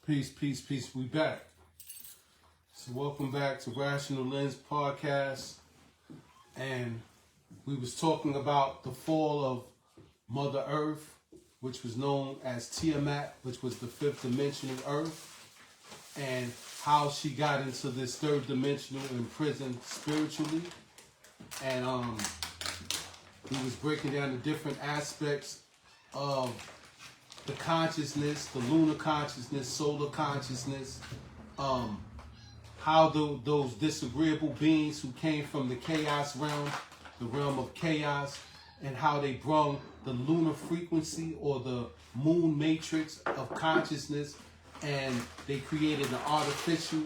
Peace, peace, peace. We back. So welcome back to Rational Lens Podcast. And we was talking about the fall of Mother Earth, which was known as Tiamat, which was the fifth dimensional Earth, and how she got into this third dimensional imprisoned spiritually. And we was breaking down the different aspects of the consciousness, the lunar consciousness, solar consciousness, how those disagreeable beings who came from the chaos realm, the realm of chaos, and how they brung the lunar frequency or the moon matrix of consciousness, and they created an artificial,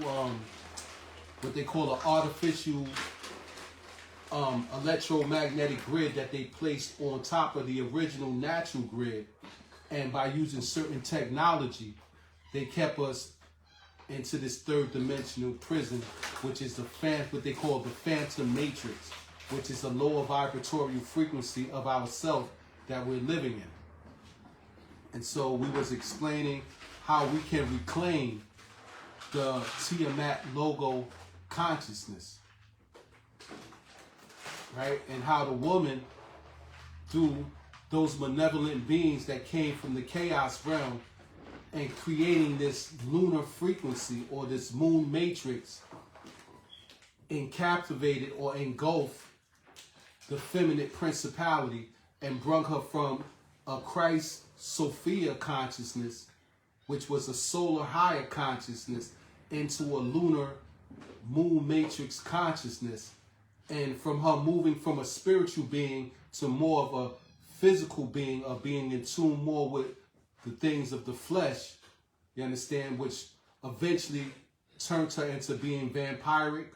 what they call an artificial electromagnetic grid that they placed on top of the original natural grid. And by using certain technology, they kept us into this third dimensional prison, which is what they call the phantom matrix, which is a lower vibratory frequency of ourself that we're living in. And so we was explaining how we can reclaim the Tiamat Logo consciousness, right? And how the woman, through those malevolent beings that came from the chaos realm and creating this lunar frequency or this moon matrix, encaptivated or engulfed the feminine principality and brought her from a Christ Sophia consciousness, which was a solar higher consciousness, into a lunar moon matrix consciousness. And from her moving from a spiritual being to more of a physical being, of being in tune more with the things of the flesh, you understand, which eventually turned her into being vampiric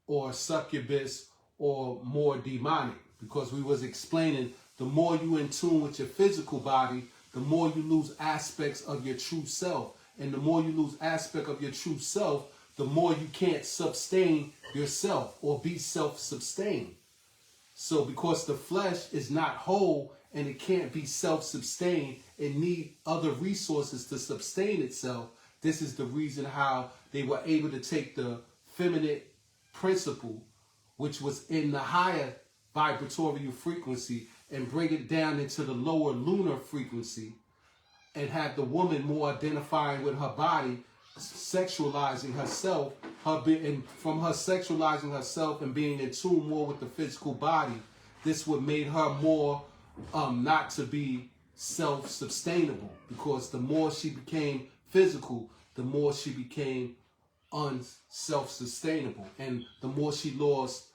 or succubus or more demonic. Because we was explaining, the more you in tune with your physical body, the more you lose aspects of your true self. And the more you lose aspect of your true self, the more you can't sustain yourself or be self-sustained. So because the flesh is not whole and it can't be self-sustained, it need other resources to sustain itself. This is the reason how they were able to take the feminine principle, which was in the higher vibratory frequency, and bring it down into the lower lunar frequency, and have the woman more identifying with her body, sexualizing herself, and from her sexualizing herself and being in tune more with the physical body, this would make her more not to be self-sustainable, because the more she became physical, the more she became unself-sustainable, and the more she lost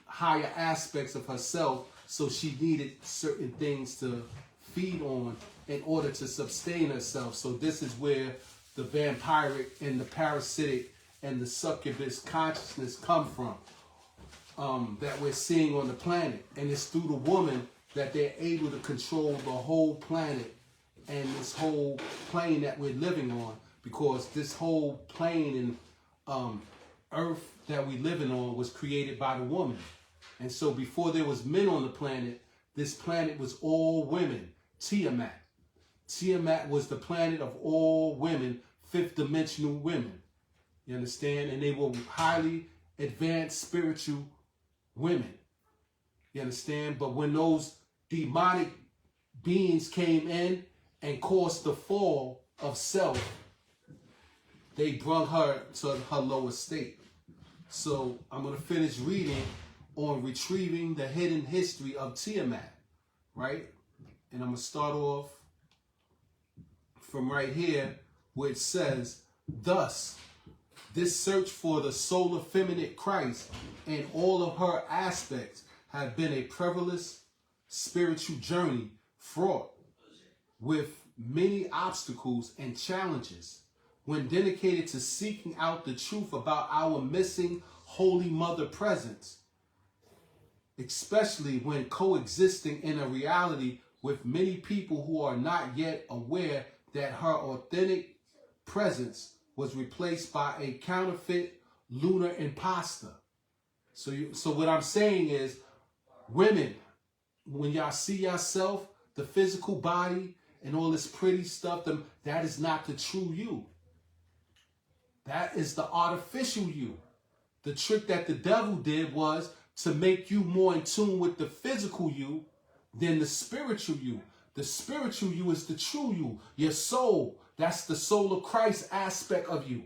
higher aspects of herself. So she needed certain things to feed on in order to sustain herself. So this is where the vampiric and the parasitic and the succubus consciousness come from, that we're seeing on the planet. And it's through the woman that they're able to control the whole planet and this whole plane that we're living on, because this whole plane and earth that we're living on was created by the woman. And so before there was men on the planet, this planet was all women. Tiamat. Tiamat was the planet of all women, fifth dimensional women. You understand? And they were highly advanced spiritual women. You understand? But when those demonic beings came in and caused the fall of self, they brought her to her lower state. So I'm going to finish reading on retrieving the hidden history of Tiamat, right? And I'm going to start off from right here, where it says, thus, this search for the solar feminine Christ and all of her aspects have been a perilous spiritual journey fraught with many obstacles and challenges. When dedicated to seeking out the truth about our missing Holy Mother presence, especially when coexisting in a reality with many people who are not yet aware that her authentic presence was replaced by a counterfeit lunar imposter. So what I'm saying is, women, when y'all see yourself, the physical body and all this pretty stuff, that is not the true you. That is the artificial you. The trick that the devil did was to make you more in tune with the physical you than the spiritual you. The spiritual you is the true you, your soul. That's the soul of Christ aspect of you.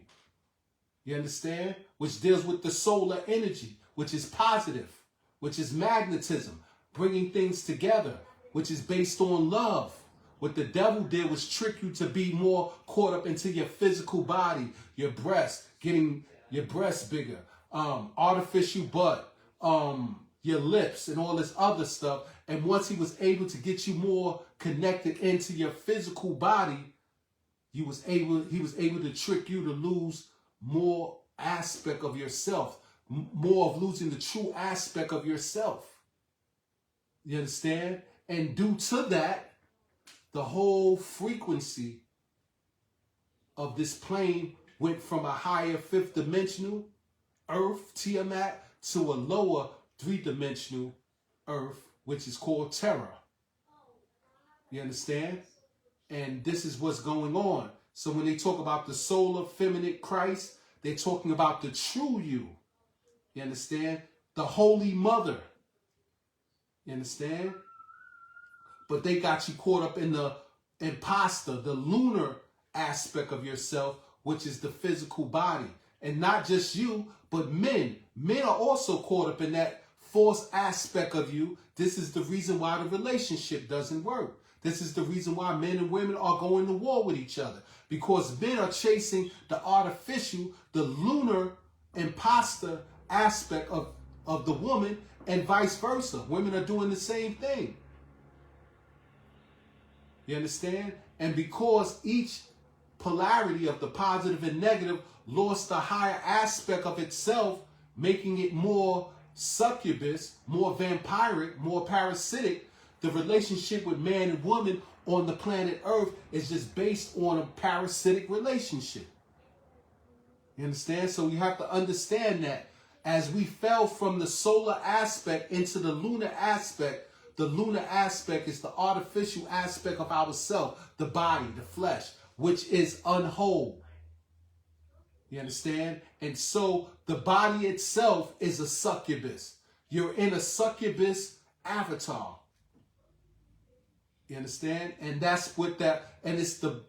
You understand? Which deals with the solar energy, which is positive, which is magnetism, bringing things together, which is based on love. What the devil did was trick you to be more caught up into your physical body, your breast, getting your breasts bigger, artificial butt, your lips and all this other stuff. And once he was able to get you more connected into your physical body, he was able to trick you to lose more aspect of yourself, more of losing the true aspect of yourself. You understand? And due to that, the whole frequency of this plane went from a higher fifth dimensional Earth, Tiamat, to a lower three-dimensional Earth, which is called Terra. You understand? And this is what's going on. So when they talk about the solar feminine Christ, they're talking about the true you. You understand? The Holy Mother. You understand? But they got you caught up in the imposter, the lunar aspect of yourself, which is the physical body. And not just you, but men. Men are also caught up in that false aspect of you. This is the reason why the relationship doesn't work. This is the reason why men and women are going to war with each other. Because men are chasing the artificial, the lunar imposter aspect of the woman, and vice versa. Women are doing the same thing. You understand? And because each polarity of the positive and negative lost the higher aspect of itself, making it more succubus, more vampiric, more parasitic, the relationship with man and woman on the planet Earth is just based on a parasitic relationship. You understand? So you have to understand that as we fell from the solar aspect into the lunar aspect is the artificial aspect of ourself, the body, the flesh, which is unwhole. You understand? And so the body itself is a succubus. You're in a succubus avatar. You understand? And that's what that, and it's the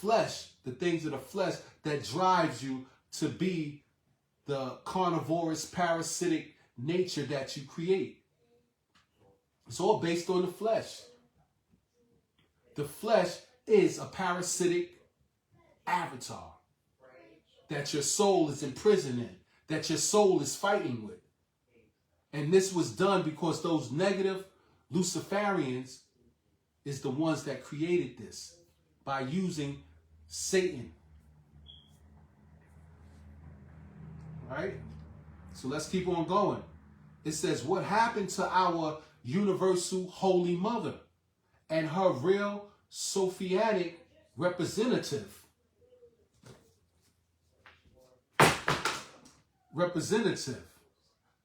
flesh, the things of the flesh that drives you to be the carnivorous, parasitic nature that you create. It's all based on the flesh. The flesh is a parasitic avatar that your soul is imprisoned in, that your soul is fighting with. And this was done because those negative Luciferians is the ones that created this by using Satan. All right? So let's keep on going. It says, what happened to our universal Holy Mother and her real Sophianic representative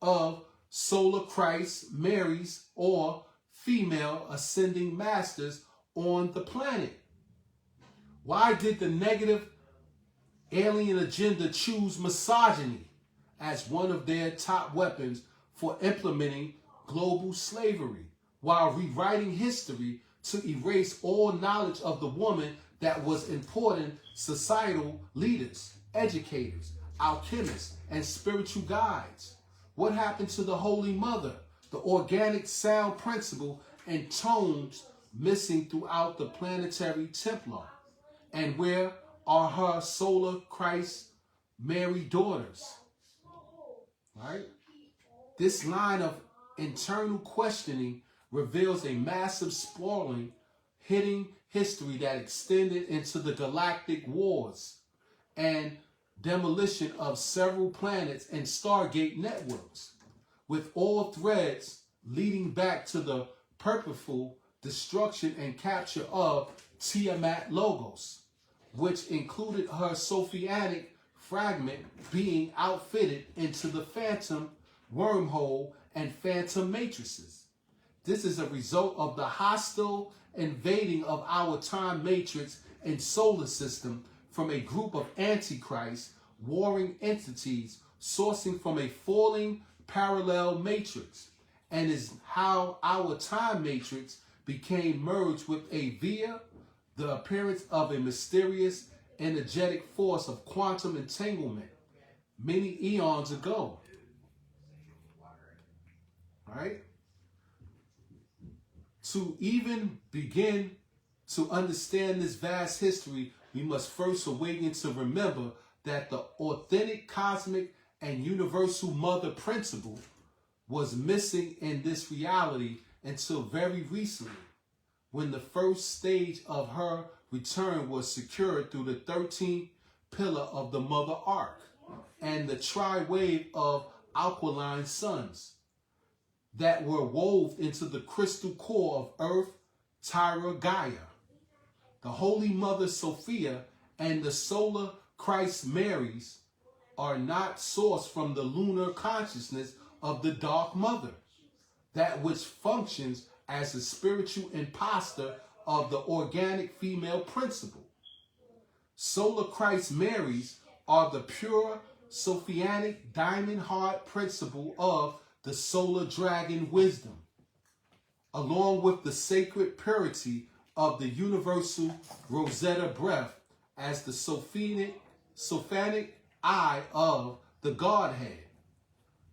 of solar Christ, Mary's, or female ascending masters on the planet? Why did the negative alien agenda choose misogyny as one of their top weapons for implementing global slavery, while rewriting history to erase all knowledge of the woman that was important societal leaders, educators, alchemists, and spiritual guides? What happened to the Holy Mother, the organic sound principle and tones missing throughout the planetary Templar? And where are her solar Christ Mary daughters? Right? This line of internal questioning reveals a massive sprawling, hidden history that extended into the galactic wars and demolition of several planets and Stargate networks, with all threads leading back to the purposeful destruction and capture of Tiamat Logos, which included her Sophianic fragment being outfitted into the phantom wormhole and phantom matrices. This is a result of the hostile invading of our time matrix and solar system from a group of antichrists warring entities sourcing from a falling parallel matrix, and is how our time matrix became merged with via the appearance of a mysterious energetic force of quantum entanglement many eons ago. Right? To even begin to understand this vast history, we must first awaken to remember that the authentic cosmic and universal mother principle was missing in this reality until very recently, when the first stage of her return was secured through the 13th pillar of the Mother Ark and the tri-wave of alkaline suns that were wove into the crystal core of Earth, Tyra, Gaia. The Holy Mother Sophia and the solar Christ Marys are not sourced from the lunar consciousness of the Dark Mother, that which functions as a spiritual imposter of the organic female principle. Solar Christ Marys are the pure Sophianic diamond heart principle of the solar dragon wisdom, along with the sacred purity of the universal Rosetta breath as the Sophanic eye of the Godhead,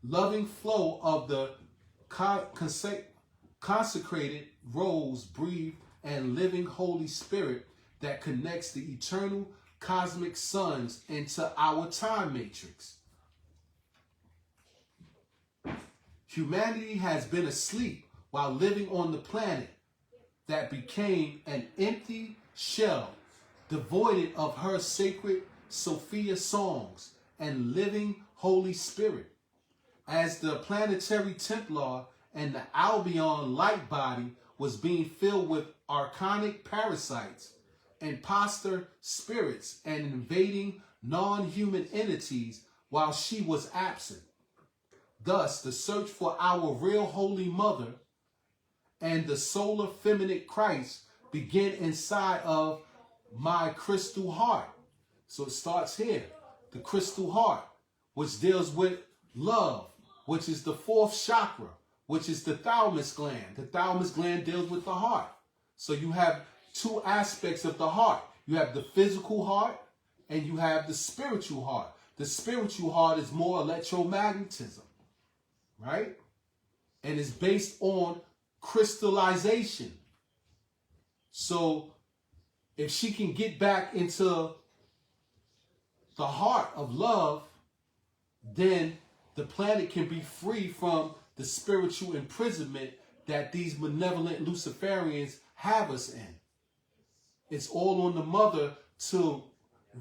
loving flow of the consecrated rose breathed and living Holy Spirit that connects the eternal cosmic suns into our time matrix. Humanity has been asleep while living on the planet that became an empty shell, devoid of her sacred Sophia songs and living Holy Spirit. As the planetary Templar and the Albion light body was being filled with archonic parasites, imposter spirits, and invading non-human entities while she was absent. Thus, the search for our real Holy Mother and the solar feminine Christ begin inside of my crystal heart. So it starts here. The crystal heart, which deals with love, which is the fourth chakra, which is the thalamus gland. The thalamus gland deals with the heart. So you have two aspects of the heart. You have the physical heart and you have the spiritual heart. The spiritual heart is more electromagnetism, right? And it's based on crystallization. So if she can get back into the heart of love, then the planet can be free from the spiritual imprisonment that these malevolent Luciferians have us in. It's all on the mother to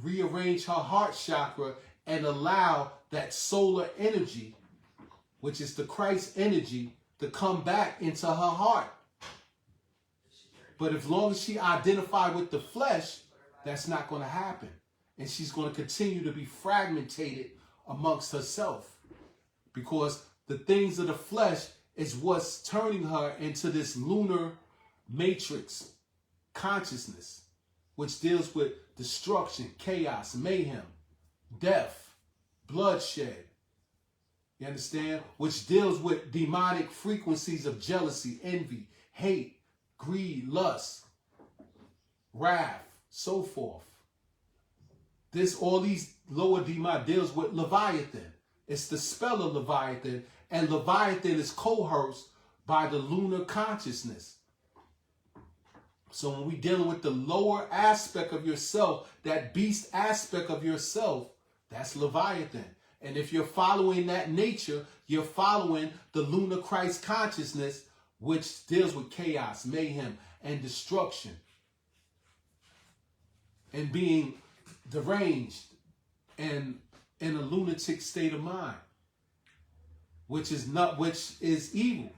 rearrange her heart chakra and allow that solar energy, which is the Christ energy, to come back into her heart. But as long as she identifies with the flesh, that's not going to happen. And she's going to continue to be fragmented amongst herself, because the things of the flesh is what's turning her into this lunar matrix consciousness, which deals with destruction, chaos, mayhem, death, bloodshed. You understand? Which deals with demonic frequencies of jealousy, envy, hate, greed, lust, wrath, so forth. All these lower demon deals with Leviathan. It's the spell of Leviathan, and Leviathan is coerced by the lunar consciousness. So when we're dealing with the lower aspect of yourself, that beast aspect of yourself, that's Leviathan. And if you're following that nature, you're following the lunar Christ consciousness, which deals with chaos, mayhem, and destruction, and being deranged and in a lunatic state of mind, which is evil,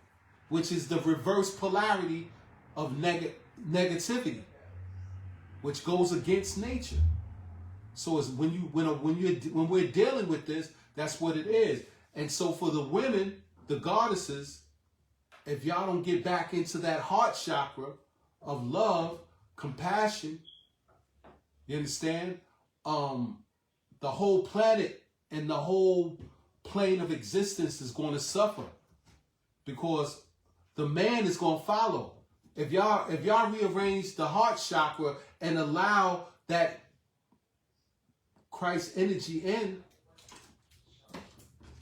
which is the reverse polarity of negativity, which goes against nature. So it's when we're dealing with this, that's what it is. And so for the women, the goddesses, if y'all don't get back into that heart chakra of love, compassion, you understand? the whole planet and the whole plane of existence is going to suffer, because the man is going to follow. If y'all rearrange the heart chakra and allow that Christ energy in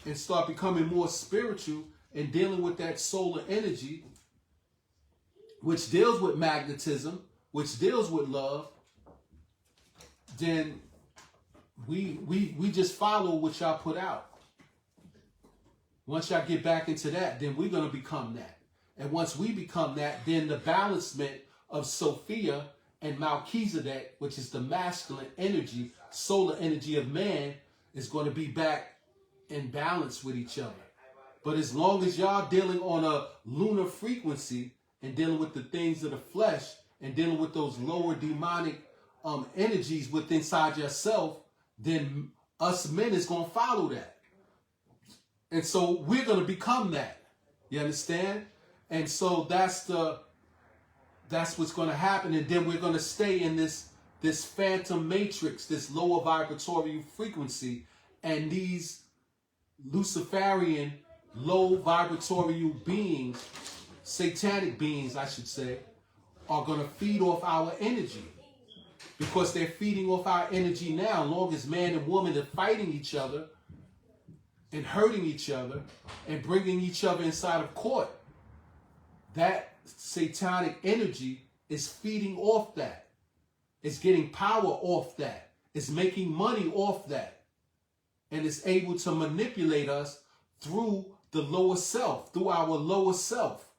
and start becoming more spiritual and dealing with that solar energy, which deals with magnetism, which deals with love, then we just follow what y'all put out. Once y'all get back into that, then we're going to become that. And once we become that, then the balancement of Sophia and Melchizedek, which is the masculine energy, solar energy of man, is going to be back in balance with each other. But as long as y'all dealing on a lunar frequency and dealing with the things of the flesh and dealing with those lower demonic energies within inside yourself, then us men is going to follow that. And so we're going to become that. You understand? And so that's what's going to happen. And then we're going to stay in this phantom matrix, this lower vibratory frequency, and these Luciferian low vibratory beings, satanic beings, I should say, are going to feed off our energy, because they're feeding off our energy now. As long as man and woman are fighting each other and hurting each other and bringing each other inside of court, that satanic energy is feeding off that. It's getting power off that. It's making money off that. And it's able to manipulate us through the lower self, through our lower self,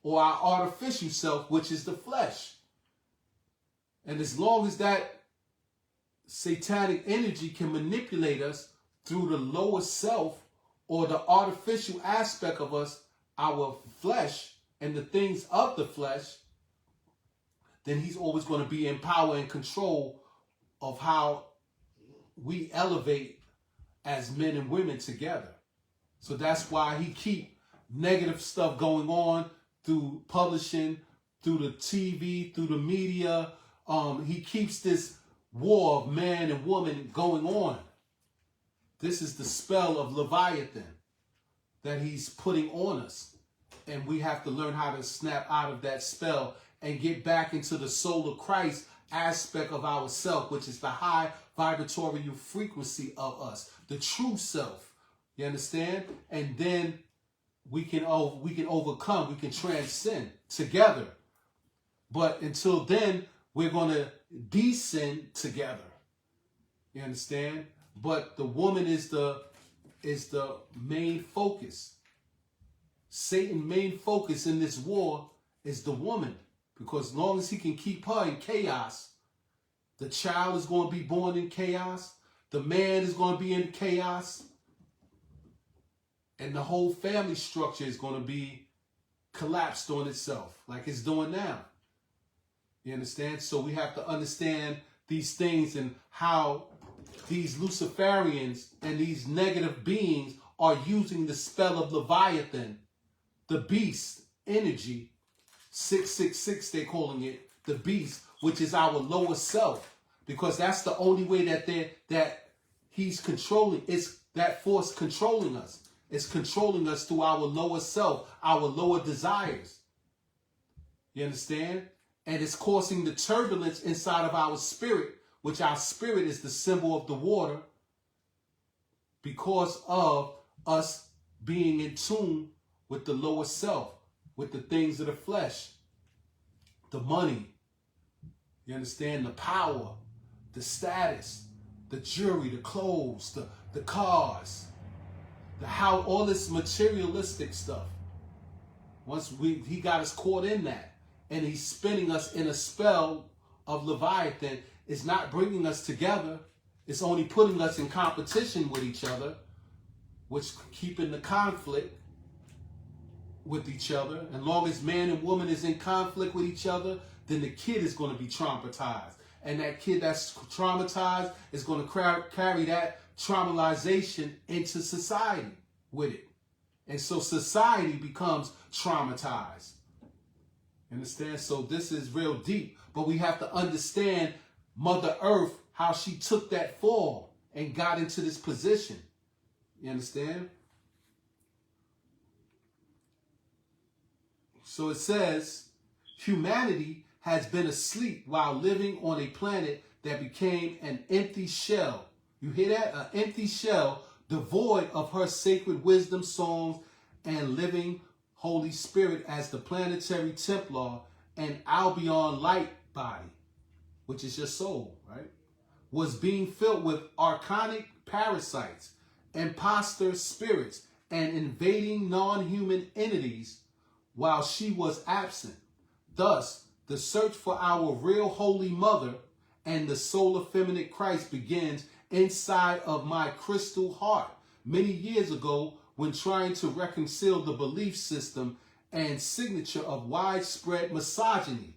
or our artificial self, which is the flesh. And as long as that satanic energy can manipulate us through the lower self or the artificial aspect of us, our flesh and the things of the flesh, then he's always going to be in power and control of how we elevate as men and women together. So that's why he keep negative stuff going on through publishing, through the TV, through the media. He keeps this war of man and woman going on. This is the spell of Leviathan that he's putting on us. And we have to learn how to snap out of that spell and get back into the soul of Christ aspect of ourself, which is the high vibratory frequency of us, the true self. You understand? And then we can overcome, we can transcend together. But until then, we're going to descend together. You understand? But the woman is the main focus. Satan's main focus in this war is the woman. Because as long as he can keep her in chaos, the child is going to be born in chaos. The man is going to be in chaos. And the whole family structure is going to be collapsed on itself like it's doing now. You understand? So we have to understand these things and how these Luciferians and these negative beings are using the spell of Leviathan, the beast energy, 666 they're calling it, the beast, which is our lower self, because that's the only way that he's controlling. It's that force controlling us. It's controlling us through our lower self, our lower desires. You understand? And it's causing the turbulence inside of our spirit, which our spirit is the symbol of the water, because of us being in tune with the lower self, with the things of the flesh, the money, you understand, the power, the status, the jewelry, the clothes, the cars, the how, all this materialistic stuff. Once he got us caught in that, and he's spinning us in a spell of Leviathan, it's not bringing us together. It's only putting us in competition with each other, which keeping the conflict with each other. And long as man and woman is in conflict with each other, then the kid is going to be traumatized. And that kid that's traumatized is going to carry that traumatization into society with it. And so society becomes traumatized. Understand? So this is real deep. But we have to understand Mother Earth, how she took that fall and got into this position. You understand? So it says, humanity has been asleep while living on a planet that became an empty shell. You hear that? An empty shell devoid of her sacred wisdom, songs, and living Holy Spirit as the planetary Templar and Albion light body, which is your soul, right? Was being filled with archonic parasites, imposter spirits, and invading non-human entities while she was absent. Thus, the search for our real Holy Mother and the soul effeminate Christ begins inside of my crystal heart many years ago when trying to reconcile the belief system and signature of widespread misogyny.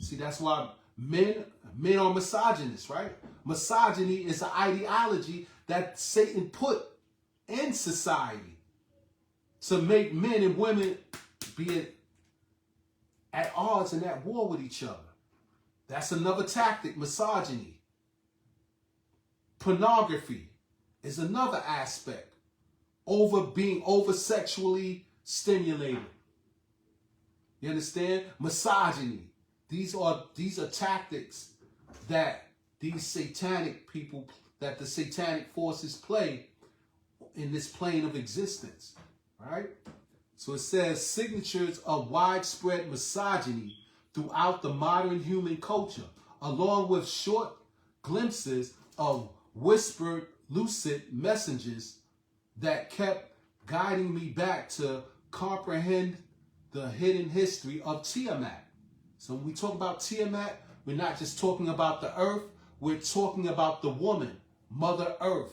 See, that's why men are misogynists, right? Misogyny is an ideology that Satan put in society to make men and women be at odds and at war with each other. That's another tactic, misogyny. Pornography is another aspect. Being over sexually stimulated. You understand? Misogyny. These are tactics that these satanic people, that the satanic forces play in this plane of existence. Right? So it says signatures of widespread misogyny throughout the modern human culture, along with short glimpses of whispered lucid messages that kept guiding me back to comprehend the hidden history of Tiamat. So when we talk about Tiamat, we're not just talking about the earth, we're talking about the woman, Mother Earth.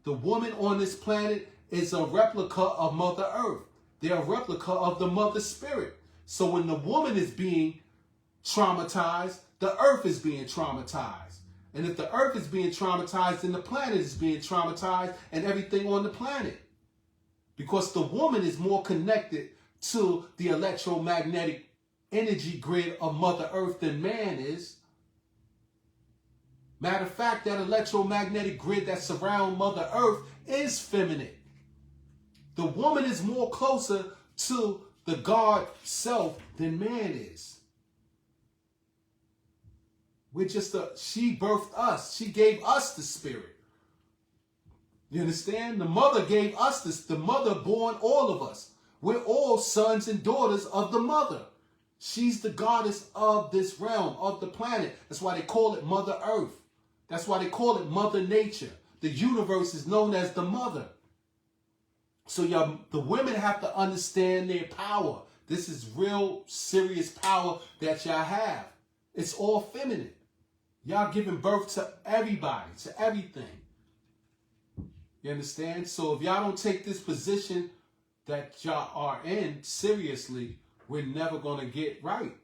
The woman on this planet is a replica of Mother Earth. They're a replica of the Mother Spirit. So when the woman is being traumatized, the earth is being traumatized. And if the earth is being traumatized, then the planet is being traumatized and everything on the planet. Because the woman is more connected to the electromagnetic energy grid of Mother Earth than man is. Matter of fact, that electromagnetic grid that surrounds Mother Earth is feminine. The woman is more closer to the God self than man is. She birthed us. She gave us the spirit. You understand? The mother gave us this. The mother born all of us. We're all sons and daughters of the mother. She's the goddess of this realm, of the planet. That's why they call it Mother Earth. That's why they call it Mother Nature. The universe is known as the mother. So the women have to understand their power. This is real serious power that y'all have. It's all feminine. Y'all giving birth to everybody, to everything. You understand? So if y'all don't take this position that y'all are in seriously, we're never going to get right.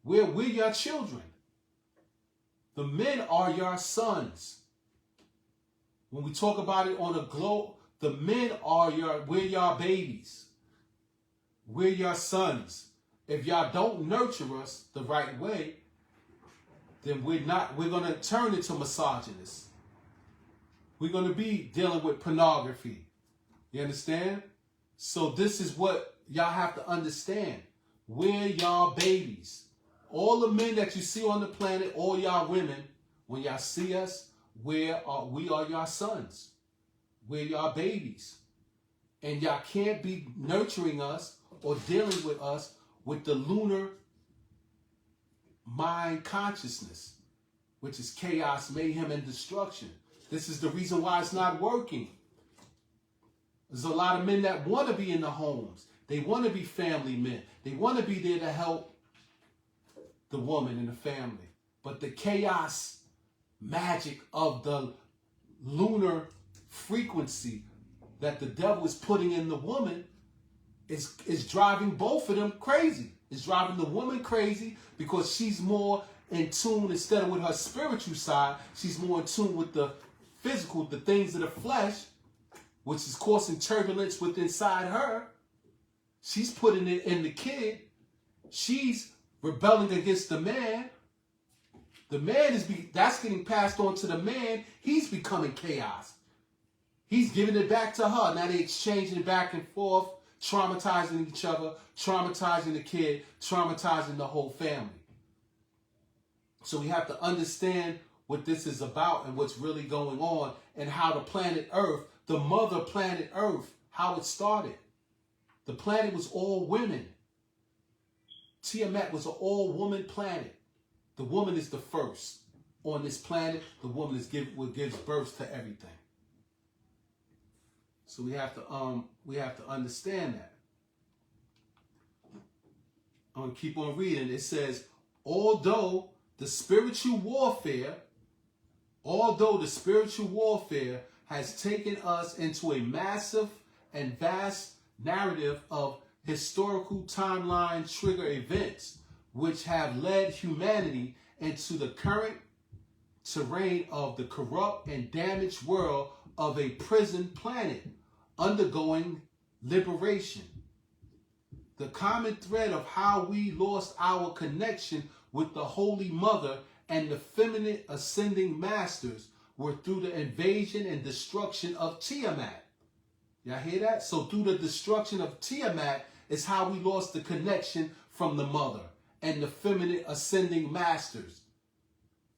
We're your children. The men are your sons. When we talk about it on a globe, the men are we're your babies. We're your sons. If y'all don't nurture us the right way, then we're going to turn into misogynists. We're going to be dealing with pornography. You understand? So this is what y'all have to understand. We're y'all babies. All the men that you see on the planet, all y'all women, when y'all see us, we are your sons. We're y'all babies. And y'all can't be nurturing us or dealing with us with the lunar mind consciousness, which is chaos, mayhem, and destruction. This is the reason why it's not working. There's a lot of men that want to be in the homes. They want to be family men. They want to be there to help the woman and the family. But the chaos magic of the lunar frequency that the devil is putting in the woman is driving both of them crazy. It's driving the woman crazy because she's more in tune, instead of with her spiritual side, she's more in tune with the physical, the things of the flesh, which is causing turbulence within inside her. She's putting it in the kid. She's rebelling against the man. The man that's getting passed on to the man. He's becoming chaos. He's giving it back to her. Now they exchanging it back and forth, traumatizing each other, traumatizing the kid, traumatizing the whole family. So we have to understand what this is about and what's really going on, and how the planet Earth, the mother planet Earth, how it started. The planet was all women. Tiamat was an all-woman planet. The woman is the first on this planet. The woman is what gives birth to everything. So we have to understand that. I'm going to keep on reading. It says, although the spiritual warfare has taken us into a massive and vast narrative of historical timeline trigger events which have led humanity into the current terrain of the corrupt and damaged world of a prison planet undergoing liberation. The common thread of how we lost our connection with the Holy Mother and the feminine ascending masters were through the invasion and destruction of Tiamat. Y'all hear that? So through the destruction of Tiamat is how we lost the connection from the mother and the feminine ascending masters.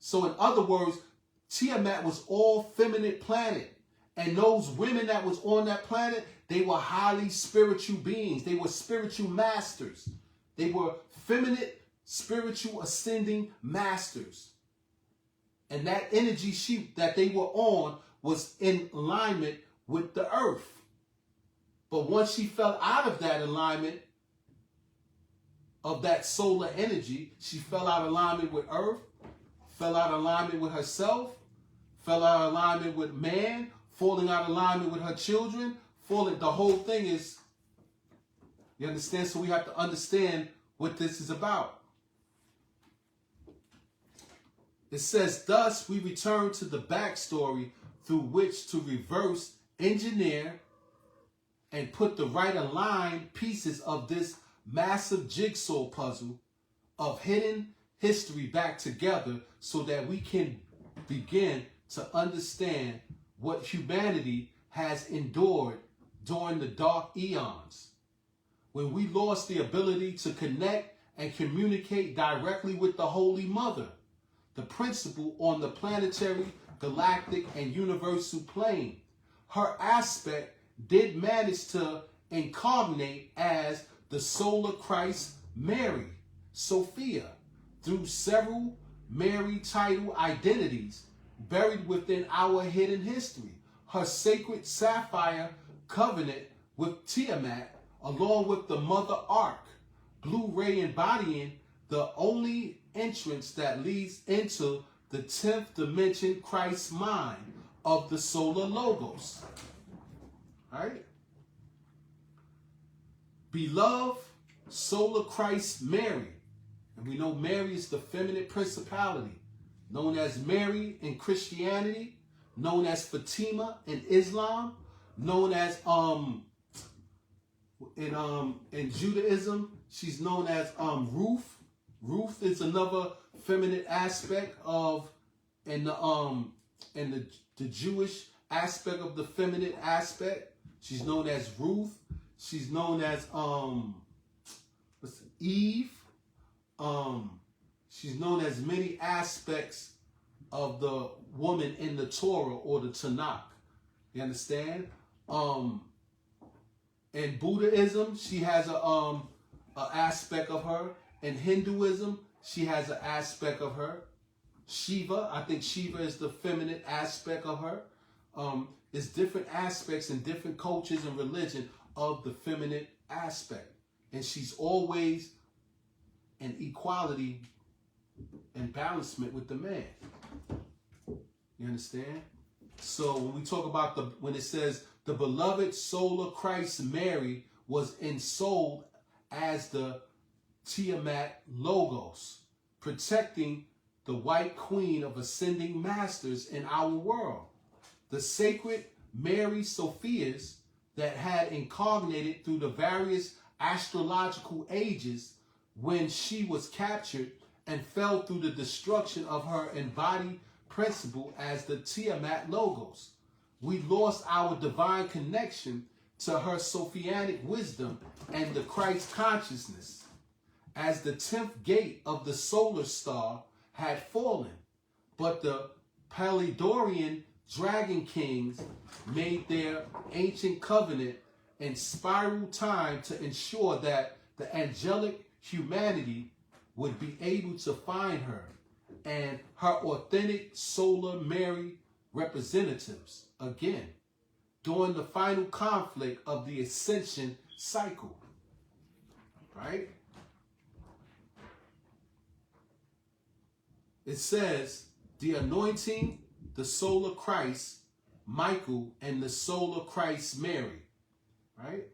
So in other words, Tiamat was all feminine planet. And those women that was on that planet, they were highly spiritual beings. They were spiritual masters. They were feminine, spiritual ascending masters. And that energy sheet that they were on was in alignment with the earth. But once she fell out of that alignment of that solar energy, she fell out of alignment with earth, fell out of alignment with herself, fell out of alignment with man, falling out of alignment with her children, the whole thing is, you understand? So we have to understand what this is about. It says, thus we return to the backstory through which to reverse engineer and put the right aligned pieces of this massive jigsaw puzzle of hidden history back together so that we can begin to understand what humanity has endured during the dark eons, when we lost the ability to connect and communicate directly with the Holy Mother, the principle on the planetary, galactic, and universal plane. Her aspect did manage to incarnate as the solar Christ Mary, Sophia, through several Mary title identities buried within our hidden history. Her sacred sapphire covenant with Tiamat, along with the Mother Ark, Blu-ray embodying the only entrance that leads into the 10th dimension Christ's mind of the solar logos. All right? Beloved solar Christ Mary. And we know Mary is the feminine principality, known as Mary in Christianity, known as Fatima in Islam, known as in Judaism, she's known as Ruth. Ruth is another feminine aspect of the Jewish aspect of the feminine aspect. She's known as Ruth. She's known as Eve. She's known as many aspects of the woman in the Torah or the Tanakh. You understand? In Buddhism, she has a aspect of her. In Hinduism, she has an aspect of her. Shiva, I think Shiva is the feminine aspect of her. There's different aspects in different cultures and religion of the feminine aspect. And she's always in equality and balancement with the man. You understand? So when we talk about when it says the beloved soul of Christ Mary was ensouled as the Tiamat Logos, protecting the white queen of ascending masters in our world. The sacred Mary Sophias that had incarnated through the various astrological ages when she was captured and fell through the destruction of her embodied principle as the Tiamat Logos. We lost our divine connection to her Sophianic wisdom and the Christ consciousness, as the 10th gate of the solar star had fallen. But the Palindorian dragon kings made their ancient covenant in spiral time to ensure that the angelic humanity would be able to find her and her authentic solar Mary representatives again during the final conflict of the ascension cycle. Right? It says the anointing, the solar Christ, Michael, and the solar Christ, Mary. Right?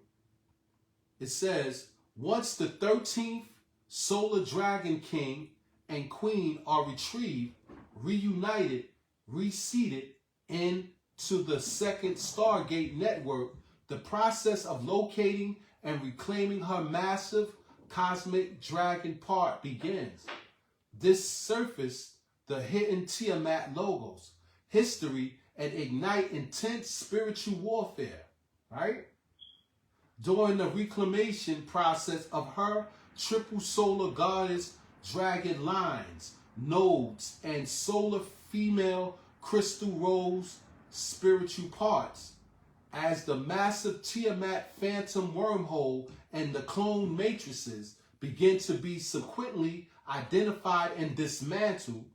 It says, once the 13th solar dragon king and queen are retrieved, reunited, reseated into the second Stargate network, the process of locating and reclaiming her massive cosmic dragon part begins. This surfaced the hidden Tiamat Logos, history, and ignite intense spiritual warfare, right? During the reclamation process of her triple solar goddess dragon lines, nodes, and solar female crystal rose spiritual parts, as the massive Tiamat phantom wormhole and the clone matrices begin to be sequentially identified and dismantled,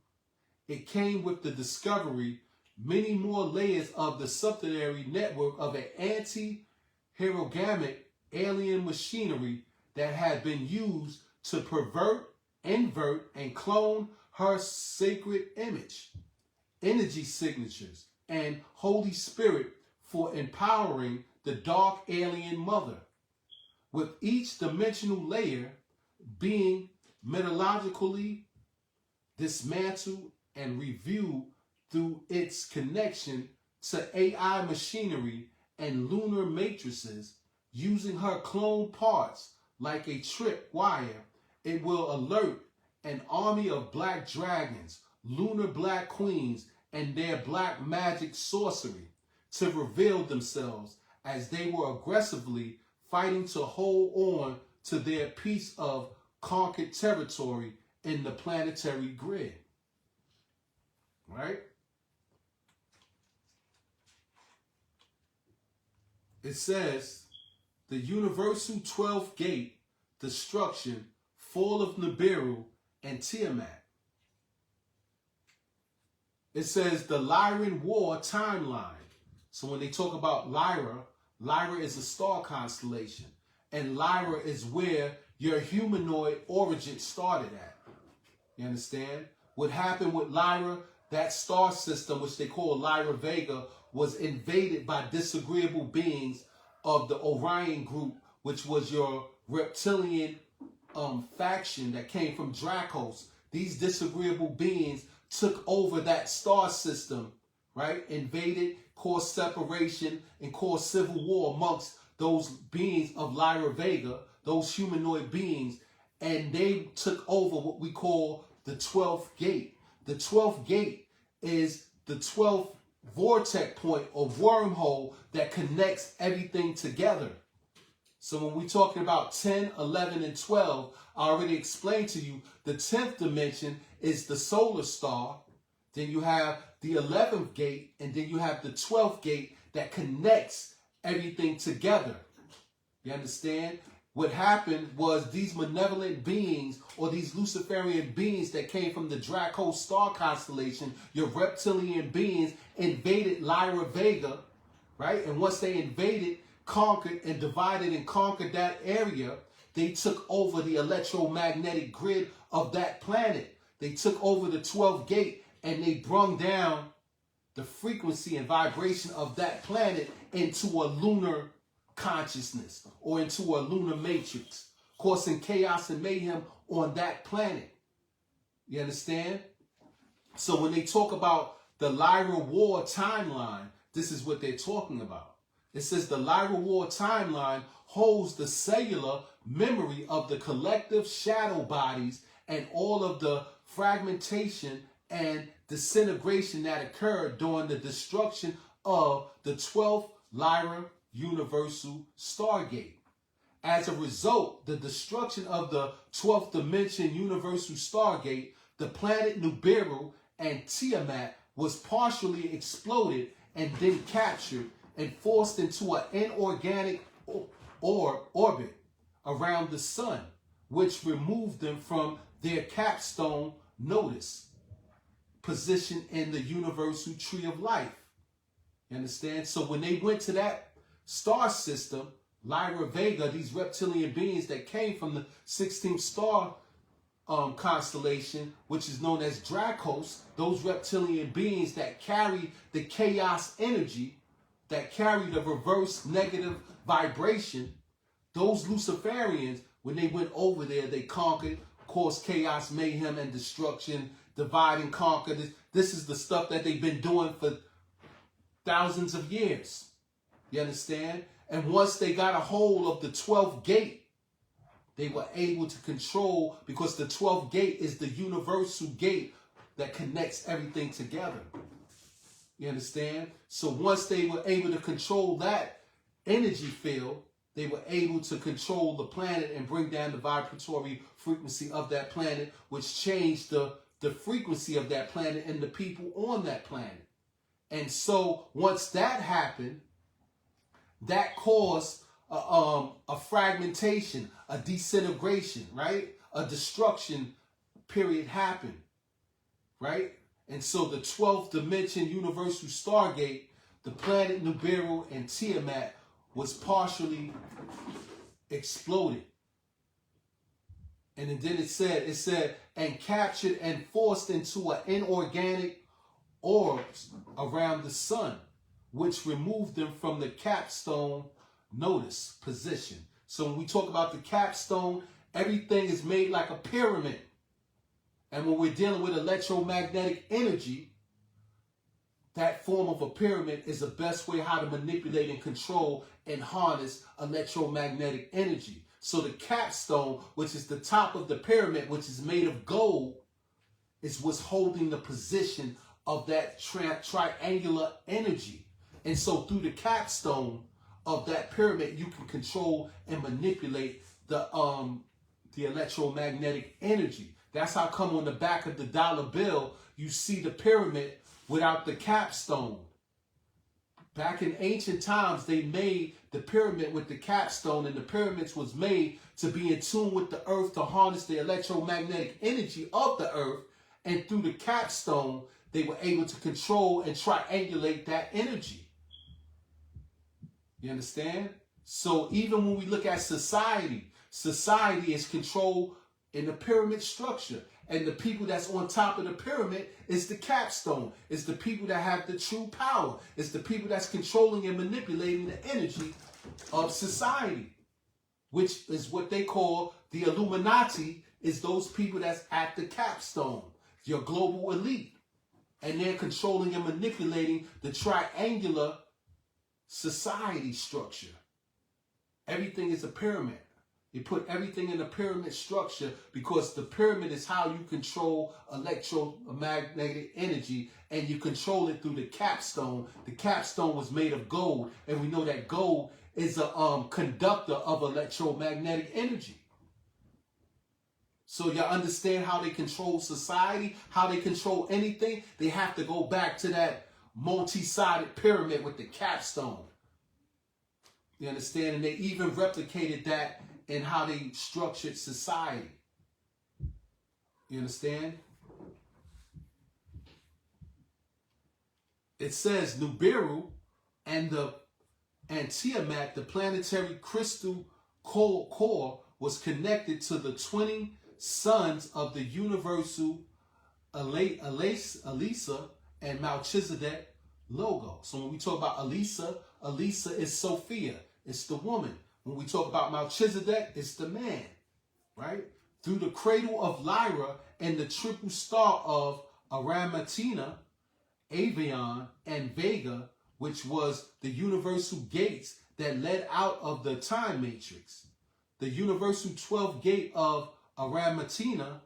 it came with the discovery many more layers of the subsidiary network of an anti-herogamic alien machinery that had been used to pervert, invert, and clone her sacred image, energy signatures, and Holy Spirit for empowering the dark alien mother, with each dimensional layer being metallurgically dismantled and reviewed through its connection to AI machinery and lunar matrices. Using her clone parts like a trip wire, it will alert an army of black dragons, lunar black queens, and their black magic sorcery to reveal themselves as they were aggressively fighting to hold on to their piece of conquered territory in the planetary grid. Right? It says, the universal 12th gate, destruction, fall of Nibiru, and Tiamat. It says the Lyran war timeline. So when they talk about Lyra, Lyra is a star constellation. And Lyra is where your humanoid origin started at. You understand? What happened with Lyra, that star system, which they call Lyra Vega, was invaded by disagreeable beings of the Orion group, which was your reptilian faction that came from Dracos. These disagreeable beings took over that star system, right? Invaded, caused separation, and caused civil war amongst those beings of Lyra Vega, those humanoid beings, and they took over what we call the 12th gate. The 12th gate is the 12th vortex point or wormhole that connects everything together. So when we're talking about 10, 11, and 12, I already explained to you the 10th dimension is the solar star. Then you have the 11th gate, and then you have the 12th gate that connects everything together. You understand? What happened was these malevolent beings, or these Luciferian beings that came from the Draco star constellation, your reptilian beings, invaded Lyra Vega, right? And once they invaded, conquered, and divided and conquered that area, they took over the electromagnetic grid of that planet. They took over the 12th gate, and they brung down the frequency and vibration of that planet into a lunar consciousness or into a lunar matrix, causing chaos and mayhem on that planet. You understand? So when they talk about the Lyra War timeline, this is what they're talking about. It says the Lyra War timeline holds the cellular memory of the collective shadow bodies and all of the fragmentation and disintegration that occurred during the destruction of the 12th Lyra Universal Stargate. As a result, the destruction of the 12th dimension Universal Stargate, the planet Nibiru and Tiamat was partially exploded and then captured and forced into an inorganic orbit around the sun, which removed them from their capstone nodus position in the universal tree of life. You understand? So when they went to that star system, Lyra Vega, these reptilian beings that came from the 16th star constellation, which is known as Dracos, those reptilian beings that carry the chaos energy, that carry the reverse negative vibration, those Luciferians, when they went over there, they conquered, caused chaos, mayhem, and destruction, divide and conquer. This is the stuff that they've been doing for thousands of years. You understand? And once they got a hold of the 12th gate, they were able to control, because the 12th gate is the universal gate that connects everything together. You understand? So once they were able to control that energy field, they were able to control the planet and bring down the vibratory frequency of that planet, which changed the frequency of that planet and the people on that planet. And so once that happened, that caused a fragmentation, a disintegration, right? A destruction period happened, right? And so the 12th dimension Universal Stargate, the planet Nibiru and Tiamat, was partially exploded. And then it said, and captured and forced into an inorganic orbs around the sun, which removed them from the capstone nodus position. So when we talk about the capstone, everything is made like a pyramid. And when we're dealing with electromagnetic energy, that form of a pyramid is the best way how to manipulate and control and harness electromagnetic energy. So the capstone, which is the top of the pyramid, which is made of gold, is what's holding the position of that triangular energy. And so through the capstone of that pyramid, you can control and manipulate the electromagnetic energy. That's how come on the back of the dollar bill, you see the pyramid without the capstone. Back in ancient times, they made the pyramid with the capstone, and the pyramids was made to be in tune with the earth, to harness the electromagnetic energy of the earth. And through the capstone, they were able to control and triangulate that energy. You understand? So even when we look at society, society is controlled in the pyramid structure. And the people that's on top of the pyramid is the capstone. It's the people that have the true power. It's the people that's controlling and manipulating the energy of society, which is what they call the Illuminati, is those people that's at the capstone, your global elite. And they're controlling and manipulating the triangular society structure. Everything is a pyramid. You put everything in a pyramid structure because the pyramid is how you control electromagnetic energy, and you control it through the capstone. The capstone was made of gold, and we know that gold is a conductor of electromagnetic energy. So y'all understand how they control society, how they control anything? They have to go back to that multi-sided pyramid with the capstone. You understand? And they even replicated that in how they structured society. You understand? It says Nibiru and Tiamat, the planetary crystal core, was connected to the 20 sons of the universal Elisa and Melchizedek Logos. So when we talk about Elisa, Elisa is Sophia. It's the woman. When we talk about Melchizedek, it's the man, right? Through the cradle of Lyra and the triple star of Aramatina, Avion, and Vega, which was the universal gates that led out of the time matrix. The universal 12th gate of Aramatina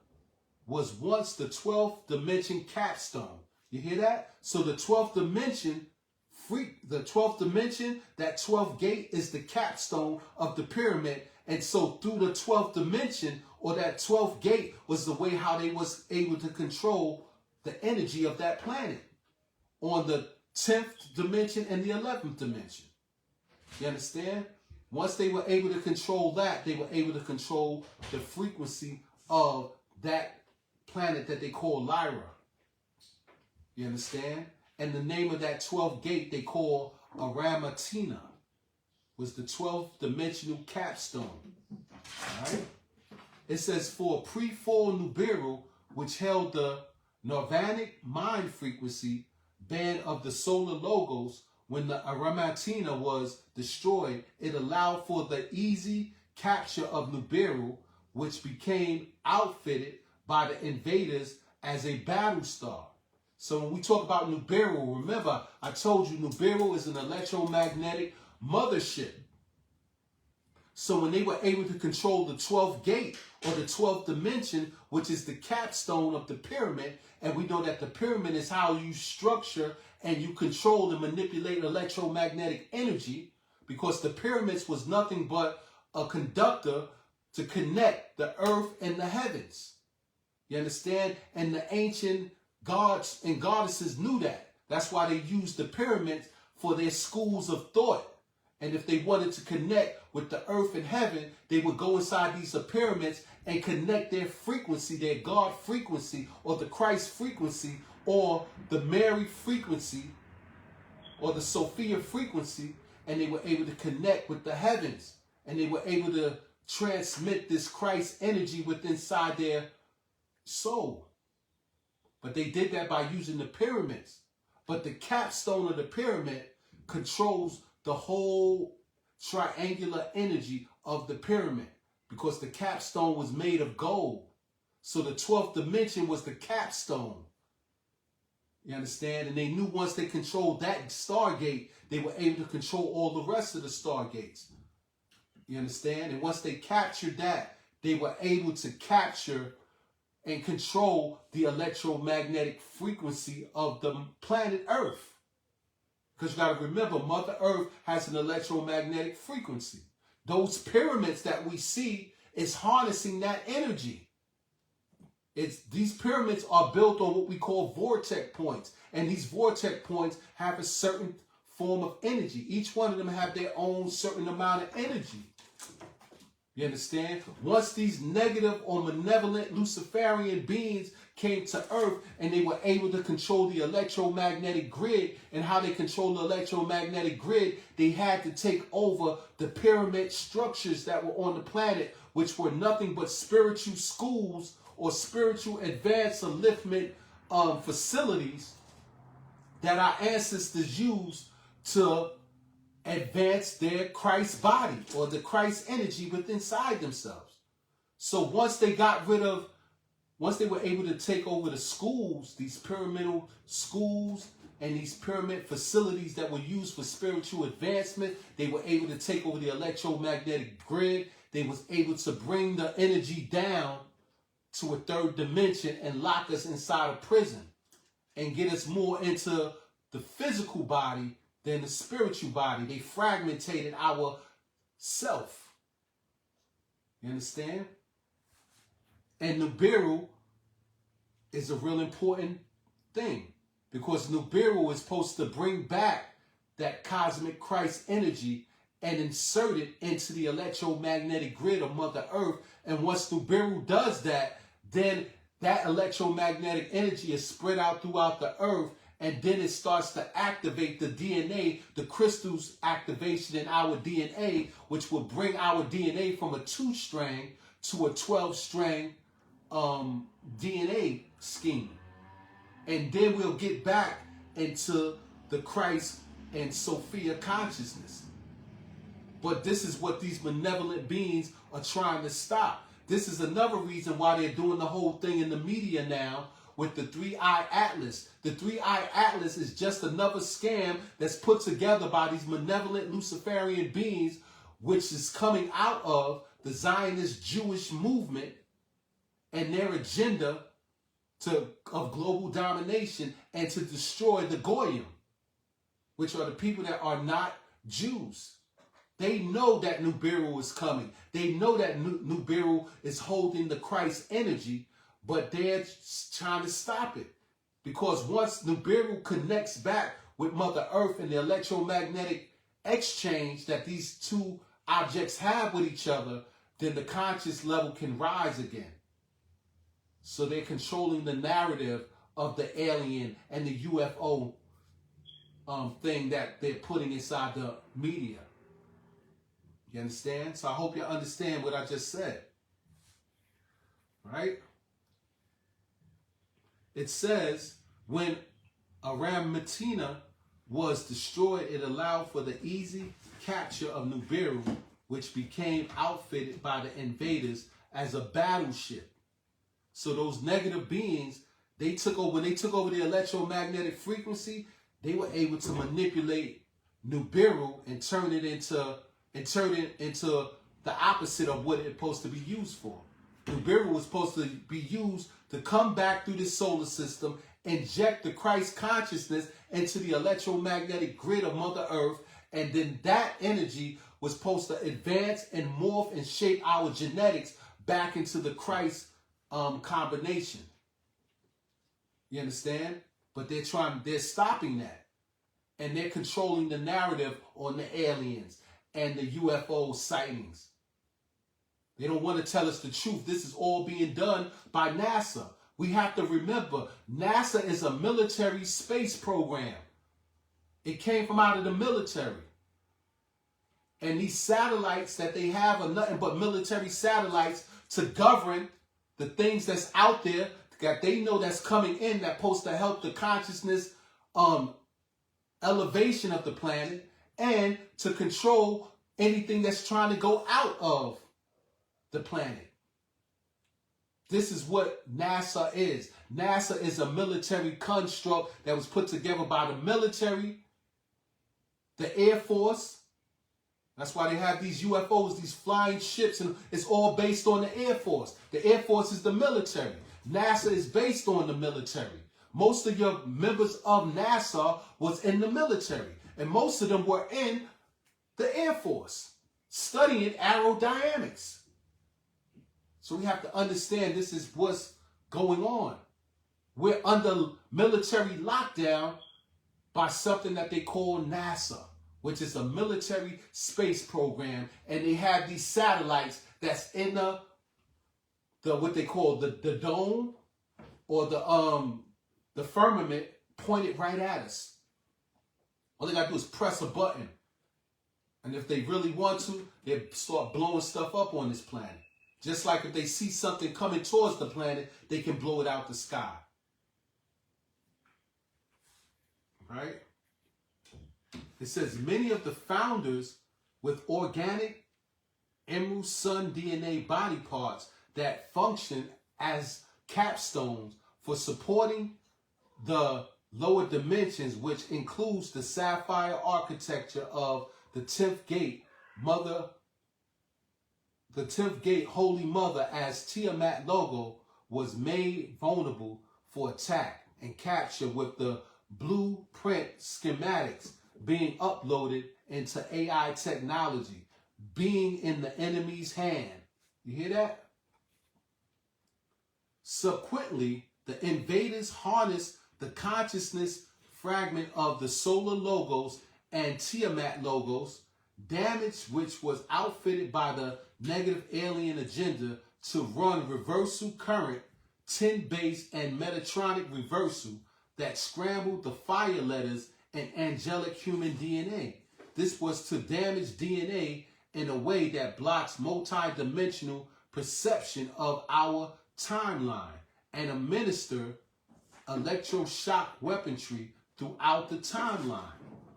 was once the 12th dimension capstone. You hear that? So the 12th dimension, that 12th gate is the capstone of the pyramid. And so through the 12th dimension, or that 12th gate, was the way how they was able to control the energy of that planet on the 10th dimension and the 11th dimension. You understand? Once they were able to control that, they were able to control the frequency of that planet that they call Lyra. You understand? And the name of that 12th gate they call Aramatina was the 12th dimensional capstone. All right? It says, for a pre-fall Nibiru, which held the Nirvanic mind frequency band of the solar logos, when the Aramatina was destroyed, it allowed for the easy capture of Nibiru, which became outfitted by the invaders as a battle star. So when we talk about Nibiru, remember, I told you Nibiru is an electromagnetic mothership. So when they were able to control the 12th gate, or the 12th dimension, which is the capstone of the pyramid, and we know that the pyramid is how you structure and you control and manipulate electromagnetic energy, because the pyramids was nothing but a conductor to connect the earth and the heavens. You understand? And the ancient gods and goddesses knew that. That's why they used the pyramids for their schools of thought. And if they wanted to connect with the earth and heaven, they would go inside these pyramids and connect their frequency, their God frequency, or the Christ frequency, or the Mary frequency, or the Sophia frequency, and they were able to connect with the heavens. And they were able to transmit this Christ energy within inside their soul. But they did that by using the pyramids. But the capstone of the pyramid controls the whole triangular energy of the pyramid, because the capstone was made of gold. So the 12th dimension was the capstone. You understand? And they knew once they controlled that stargate, they were able to control all the rest of the stargates. You understand? And once they captured that, they were able to capture and control the electromagnetic frequency of the planet Earth. Because you got to remember, Mother Earth has an electromagnetic frequency. Those pyramids that we see is harnessing that energy. These pyramids are built on what we call vortex points. And these vortex points have a certain form of energy. Each one of them have their own certain amount of energy. You understand? Once these negative or malevolent Luciferian beings came to Earth and they were able to control the electromagnetic grid, and how they control the electromagnetic grid, they had to take over the pyramid structures that were on the planet, which were nothing but spiritual schools or spiritual advanced upliftment facilities that our ancestors used to advance their Christ body, or the Christ energy within inside themselves. So once they were able to take over the schools, these pyramidal schools and these pyramid facilities that were used for spiritual advancement, they were able to take over the electromagnetic grid. They was able to bring the energy down to a third dimension and lock us inside a prison and get us more into the physical body than the spiritual body. They fragmented our self. You understand? And Nibiru is a real important thing, because Nibiru is supposed to bring back that cosmic Christ energy and insert it into the electromagnetic grid of Mother Earth. And once Nibiru does that, then that electromagnetic energy is spread out throughout the earth, and then it starts to activate the DNA, the crystals activation in our DNA, which will bring our DNA from a 2-strand to a 12-strand DNA scheme. And then we'll get back into the Christ and Sophia consciousness. But this is what these malevolent beings are trying to stop. This is another reason why they're doing the whole thing in the media now with the 3-Eye Atlas. The 3-Eye Atlas is just another scam that's put together by these malevolent Luciferian beings, which is coming out of the Zionist Jewish movement and their agenda of global domination and to destroy the Goyim, which are the people that are not Jews. They know that Nibiru is coming. They know that Nibiru is holding the Christ energy, but they're trying to stop it. Because once Nibiru connects back with Mother Earth and the electromagnetic exchange that these two objects have with each other, then the conscious level can rise again. So they're controlling the narrative of the alien and the UFO thing that they're putting inside the media. You understand? So I hope you understand what I just said. Right? It says, when Arammatina was destroyed, it allowed for the easy capture of Nibiru, which became outfitted by the invaders as a battleship. So those negative beings, when they took over the electromagnetic frequency, they were able to manipulate Nibiru and turn it into the opposite of what it's supposed to be used for. Nibiru was supposed to be used to come back through the solar system, inject the Christ consciousness into the electromagnetic grid of Mother Earth, and then that energy was supposed to advance and morph and shape our genetics back into the Christ combination. You understand? But they're stopping that. And they're controlling the narrative on the aliens and the UFO sightings. They don't want to tell us the truth. This is all being done by NASA. We have to remember, NASA is a military space program. It came from out of the military. And these satellites that they have are nothing but military satellites to govern the things that's out there that they know that's coming in, that's supposed to help the consciousness elevation of the planet, and to control anything that's trying to go out of the planet. This is what NASA is. NASA is a military construct that was put together by the military, the Air Force. That's why they have these UFOs, these flying ships, and it's all based on the Air Force. The Air Force is the military. NASA is based on the military. Most of your members of NASA was in the military, and most of them were in the Air Force studying aerodynamics. So we have to understand this is what's going on. We're under military lockdown by something that they call NASA, which is a military space program, and they have these satellites that's in the what they call the dome or the firmament pointed right at us. All they gotta do is press a button, and if they really want to, they start blowing stuff up on this planet. Just like if they see something coming towards the planet, they can blow it out the sky. Right? It says many of the founders with organic emerald sun DNA body parts that function as capstones for supporting the lower dimensions, which includes the sapphire architecture of the 10th gate Holy Mother as Tiamat Logos was made vulnerable for attack and capture, with the blueprint schematics being uploaded into AI technology, being in the enemy's hand. You hear that? Subsequently, the invaders harnessed the consciousness fragment of the solar logos and Tiamat Logos, damage which was outfitted by the negative alien agenda to run reversal current, 10-base and Metatronic reversal that scrambled the fire letters and angelic human DNA. This was to damage DNA in a way that blocks multi-dimensional perception of our timeline and administer electroshock weaponry throughout the timeline,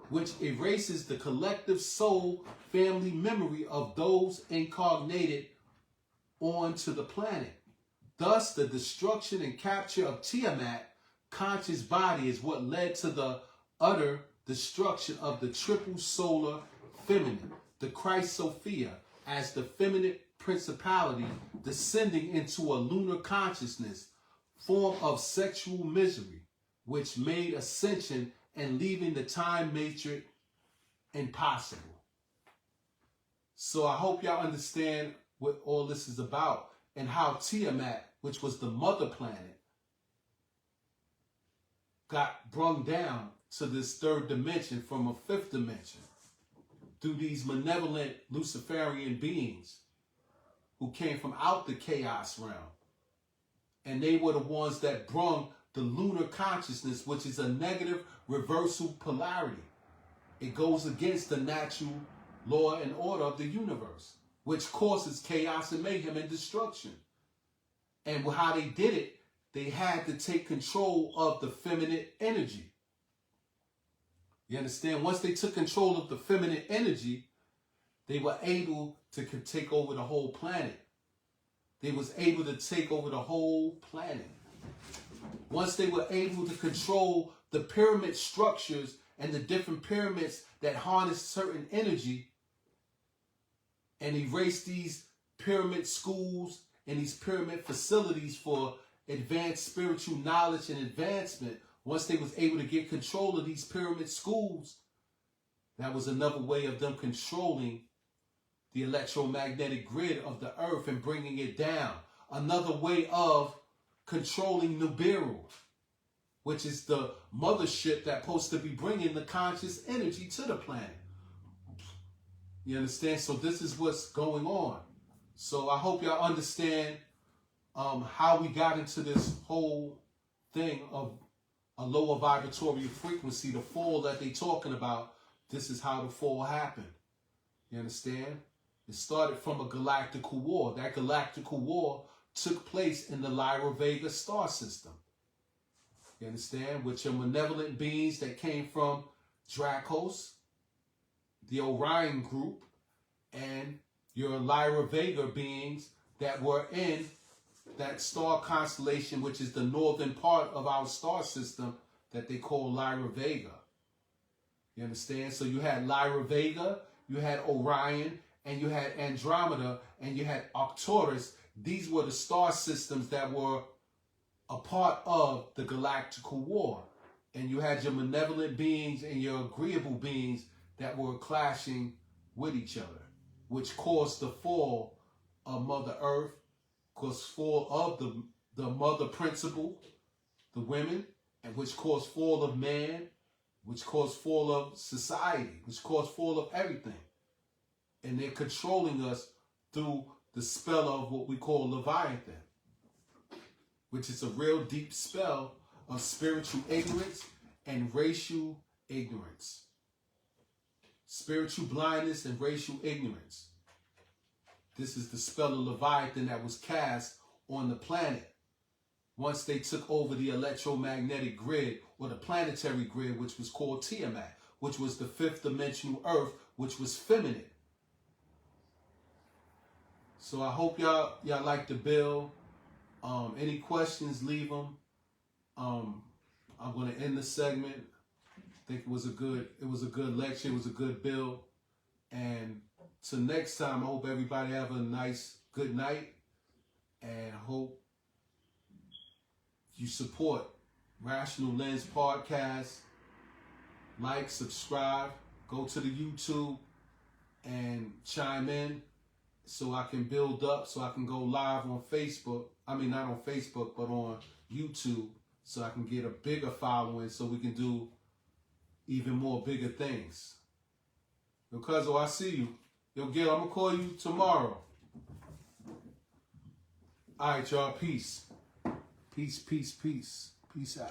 which erases the collective soul family memory of those incarnated onto the planet. Thus, the destruction and capture of Tiamat conscious body is what led to the utter destruction of the triple solar feminine, the Christ Sophia, as the feminine principality descending into a lunar consciousness form of sexual misery, which made ascension and leaving the time matrix impossible. So I hope y'all understand what all this is about and how Tiamat, which was the mother planet, got brung down to this third dimension from a fifth dimension through these malevolent Luciferian beings who came from out the chaos realm. And they were the ones that brung the lunar consciousness, which is a negative reversal polarity. It goes against the natural law and order of the universe, which causes chaos and mayhem and destruction. And how they did it, they had to take control of the feminine energy. You understand? Once they took control of the feminine energy, they were able to take over the whole planet. They was able to take over the whole planet. Once they were able to control the pyramid structures and the different pyramids that harness certain energy and erase these pyramid schools and these pyramid facilities for advanced spiritual knowledge and advancement, once they was able to get control of these pyramid schools, that was another way of them controlling the electromagnetic grid of the earth and bringing it down. Another way of controlling Nibiru, which is the mothership that's supposed to be bringing the conscious energy to the planet. You understand? So this is what's going on. So I hope y'all understand how we got into this whole thing of a lower vibratory frequency, the fall that they talking about. This is how the fall happened. You understand? It started from a galactical war. That galactical war took place in the Lyra Vega star system. You understand? With your malevolent beings that came from Dracos, the Orion group, and your Lyra Vega beings that were in that star constellation, which is the northern part of our star system that they call Lyra Vega. You understand? So you had Lyra Vega, you had Orion, and you had Andromeda, and you had Arcturus. These were the star systems that were a part of the galactical war. And you had your malevolent beings and your agreeable beings that were clashing with each other, which caused the fall of Mother Earth, caused fall of the mother principle, the women, and which caused fall of man, which caused fall of society, which caused fall of everything. And they're controlling us through the spell of what we call Leviathan, which is a real deep spell of spiritual ignorance and racial ignorance. Spiritual blindness and racial ignorance. This is the spell of Leviathan that was cast on the planet once they took over the electromagnetic grid or the planetary grid, which was called Tiamat, which was the fifth dimensional earth, which was feminine. So I hope y'all like the bill. Any questions, leave them. I'm going to end the segment. I think it was a good lecture. It was a good bill. And till next time, I hope everybody have a nice, good night. And I hope you support Rational Lens Podcast. Like, subscribe, go to the YouTube and chime in so I can build up, so I can go live on Facebook. I mean, not on Facebook, but on YouTube, so I can get a bigger following so we can do even more bigger things. Yo, Cuzzo, I see you. Yo, Gil, I'm going to call you tomorrow. All right, y'all. Peace. Peace, peace, peace. Peace out.